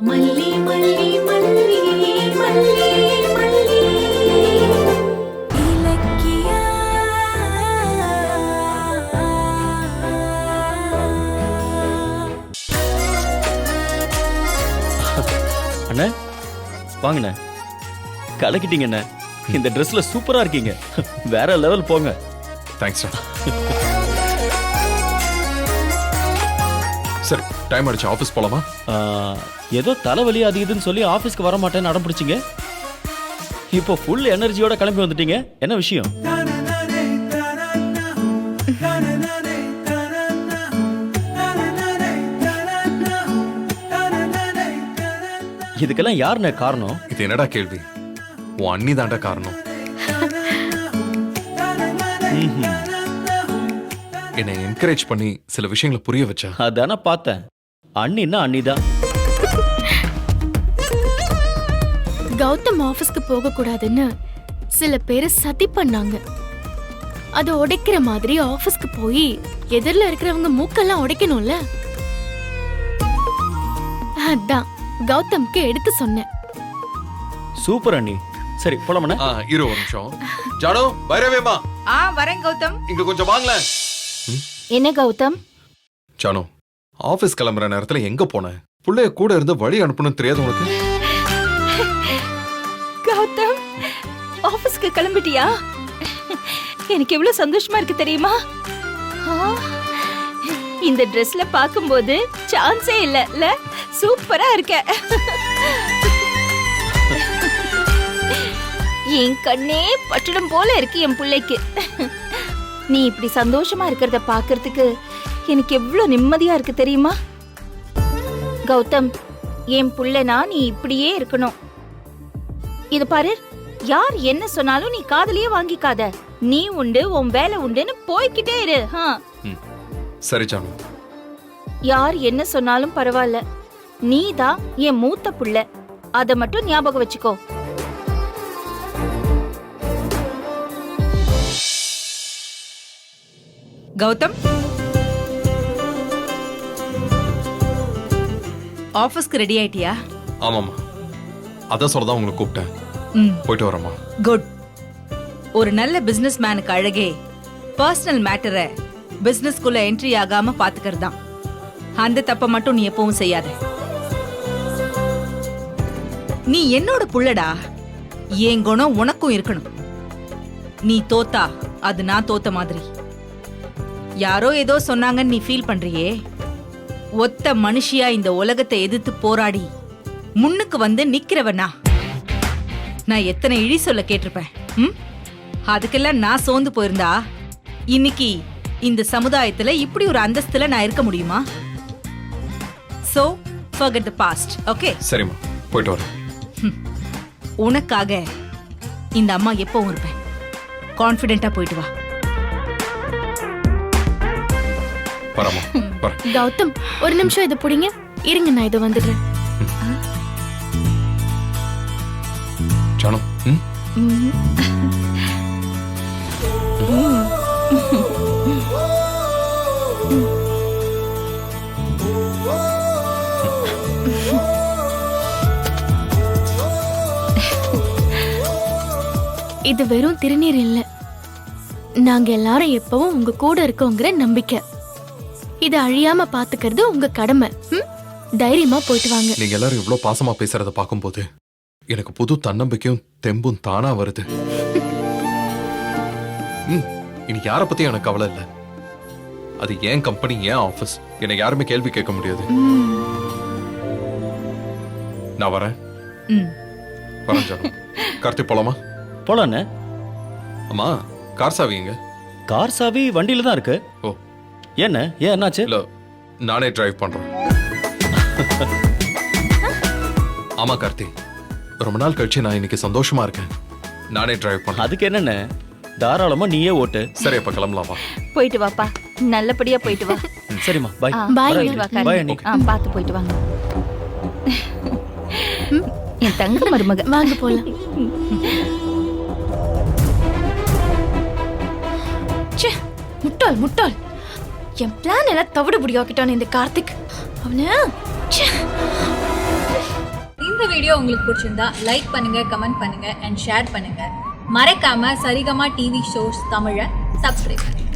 மல்லி மல்லி மல்லி மல்லி மல்லி இலக்கியா அண்ணே வாங்கண்ணே, கலக்கிட்டீங்கண்ணே. இந்த ட்ரெஸ்ல சூப்பரா இருக்கீங்க. வேற லெவல் போங்க. தேங்க்ஸ். சரி, டைம் ஆயிடுச்சு, ஆஃபீஸ் போலாமா? ஏதோ தலைவலி அது இதுன்னு சொல்லி ஆஃபீஸ்க்கு வர மாட்டேன்னு அடம் பிடிச்சிங்க. இப்போ ஃபுல் எனர்ஜியோட கிளம்பி வந்துட்டீங்க. என்ன விஷயம்? இதுக்கெல்லாம் யாருண்ணே காரணம்? இது என்னடா கேள்வி? உன் அண்ணி தாண்டா காரணம். என்னை என்கரேஜ் பண்ணி சில விஷயங்களை புரிய வச்சா. அதானே பார்த்தேன். அண்ணின்னா அண்ணிதான். கௌதம் ஆபீஸ்க்கு போக கூடாதுன்னு சில பேர் சதி பண்ணாங்க. அது உடைக்கிற மாதிரி ஆபீஸ்க்கு போய் எதிரில இருக்கிறவங்க மூக்கெல்லாம் உடைக்கணும்ல. அதான் கௌதம்க்கு எடுத்து சொன்னேன். சூப்பர் அண்ணி. சரி போலாமண்ணே. இரு ஒரு நிமிஷம். ஜானு, வைரவேமா. வரேன் கௌதம். இங்க கொஞ்சம் வாங்களேன். என்ன கௌதம்? ஜானு, ஆபீஸ் கிளம்புற நேரத்துல எங்க போன? புள்ளைய கூட இருந்து வழி அனுப்பணும் தெரியாது உனக்கு? கௌதம், ஆபீஸ்க்கு கிளம்பிட்டியா? எனக்கு எவ்வளவு சந்தோஷமா இருக்கு தெரியுமா? இந்த ட்ரெஸ்ல பாக்கும்போது சான்ஸே இல்ல. சூப்பரா இருக்க. என் கண்ணே பட்டுடம் போல இருக்கு என் பிள்ளைக்கு. நீ இப்படி சந்தோஷமா இருக்கிறத பாக்குறதுக்கு எனக்கு எவ்வளவு நிம்மதியா இருக்கு தெரியுமா? கௌதம், என் புள்ளனா நீ இப்படியே இருக்கணும். இது பாரு, யார் என்ன சொன்னாலும் நீ காதலியே வாங்கிக்காத. நீ உண்டு, உன் வேலை உண்டுன்னு போய்கிட்டே இரு. சரி ஜானு. யார் என்ன சொன்னாலும் பரவாயில்ல, நீ தான் என் மூத்த புள்ள. அத மட்டும் ஞாபகம் வச்சுக்கோ. கௌதம், ஆபீஸ்க்கு ரெடி ஆயிட்டியா? ஆமாமா, அதான் சொல்லதான் உங்களுக்கு கூப்பிட்டேன். போயிட்டு வரமா? குட். ஒரு நல்ல பிசினஸ் மேனுக்கு அழகே பர்சனல் மேட்டரை பிசினஸ்குள்ள என்ட்ரி ஆகாம பாத்துக்கிறது தான். அந்த தப்ப மட்டும் நீ எப்பவும் செய்யாத. நீ என்னோட புள்ளடா. என் குணம் உனக்கும் இருக்கணும். நீ தோத்தா அது நான் தோத்த மாதிரி. யாரோ ஏதோ சொன்னாங்கன்னு நீ ஃபீல் பண்றியே, ஒத்த மனுஷியா இந்த உலகத்தை எதிர்த்து போராடி முன்னுக்கு வந்து நிக்கிறவனா. நான் எத்தனை இழி சொல்ல கேட்டிருப்பேன். அதுக்கெல்லாம் நான் சோர்ந்து போயிருந்தா இன்னைக்கு இந்த சமுதாயத்துல இப்படி ஒரு அந்தஸ்துல நான் இருக்க முடியுமா? So forget the past, okay? சரிம்மா, போயிட்டு வரேன். உனக்காக இந்த அம்மா எப்பவும் இருப்பேன். கான்ஃபிடென்ட்டா போயிட்டு வா. வரமா? கௌதம், ஒரு நிமிஷம் இதை புடிங்க. இருங்க, நான் இதை வந்துடுறேன். ஜானு, இது வெறும் திருநீர் இல்ல, நாங்க எல்லாரும் எப்பவும் உங்க கூட இருக்கோங்கிற நம்பிக்கை. இது அழியாம பாத்துக்கிறது உங்க கடமை. தைரியமா போயிட்டு வாங்க. நீங்க எல்லாரும் இவ்வளவு பாசமா பேசுறத பாக்கும்போது எனக்கு புது தன்னம்பிக்கையும் தெம்பும் தானா வருது. இனி யார பத்தி எனக்கு கவலை இல்ல. அது ஏன் கம்பெனி, ஏன் ஆபீஸ், என்னை யாருமே கேள்வி கேட்க முடியாது. நான் வரேன். வரேன் ஜானு. கார்த்தி, போலாமா? போலாண்ணே. அம்மா, கார் சாவி எங்க? கார் சாவி வண்டியில தான் இருக்கு. ஓ, என்ன? ஏன் என்னாச்சு? இல்ல, நானே டிரைவ் பண்றேன். ஆமா கார்த்தி, ரொம்ப நாள் கழிச்சு நான் இன்னைக்கு சந்தோஷமா இருக்கேன். நானே டிரைவ் பண்றேன். அதுக்கு என்னண்ணே, தாராளமா நீயே ஓட்டு. சரி, அப்ப கிளம்பலாமா? போயிட்டு வாப்பா, நல்லபடியா போயிட்டு வா. சரிம்மா, பாய். Bye. போயிட்டு வா பாய் அண்ணி. பார்த்து போயிட்டு வாங்க. என் தங்க மருமக. வாங்க போலாம். முட்டாள் முட்டாள், என் பிளான் எல்லாம் தவிடு புடியாக்கிட்டான் இந்த கார்த்திக். அவன வீடியோ உங்களுக்கு பிடிச்சிருந்தா லைக் பண்ணுங்க, கமெண்ட் பண்ணுங்க அண்ட் ஷேர் பண்ணுங்க. மறக்காம சரிகமா டிவி ஷோஸ் தமிழை சப்ஸ்கிரைப் பண்ணுங்க.